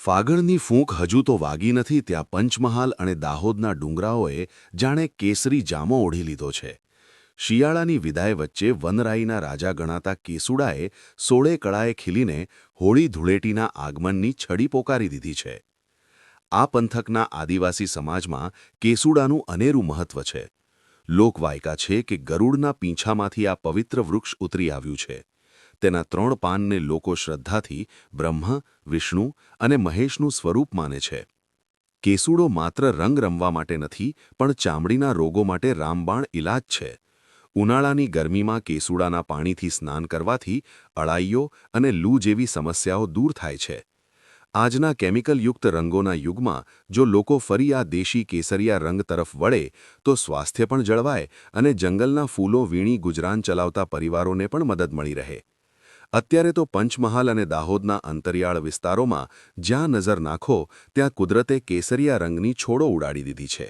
ફાગણની ફૂંક હજુ તો વાગી નથી ત્યાં પંચમહાલ અને દાહોદના ડુંગરાઓએ જાણે કેસરી જામો ઓઢી લીધો છે. શિયાળાની વિદાય વચ્ચે વનરાઈના રાજા ગણાતા કેસુડાએ સોળે કળાએ ખીલીને હોળી ધૂળેટીના આગમનની છડી પોકારી દીધી છે. આ પંથકના આદિવાસી સમાજમાં કેસુડાનું અનેરું મહત્વ છે. લોકવાયકા છે કે ગરુડના પીંછામાંથી આ પવિત્ર વૃક્ષ ઉતરી આવ્યું છે. તેના 3 પાનને લોકો શ્રદ્ધાથી બ્રહ્મ, વિષ્ણુ અને મહેશનું સ્વરૂપ માને છે. કેસુડો માત્ર રંગ રમવા માટે નથી પણ ચામડીના રોગો માટે રામબાણ ઇલાજ છે. ઉનાળાની ગરમીમાં કેસુડાના પાણીથી સ્નાન કરવાથી અળાઈઓ અને લૂ જેવી સમસ્યાઓ દૂર થાય છે. આજના કેમિકલયુક્ત રંગોના યુગમાં જો લોકો ફરી આ દેશી કેસરિયા રંગ તરફ વળે તો સ્વાસ્થ્ય પણ જળવાય અને જંગલના ફૂલો વીણી ગુજરાન ચલાવતા પરિવારોને પણ મદદ મળી રહે. અત્યારે તો પંચમહાલ અને દાહોદના અંતરિયાળ વિસ્તારોમાં જ્યાં નજર નાખો ત્યાં કુદરતે કેસરિયા રંગની છોડો ઉડાડી દીધી છે.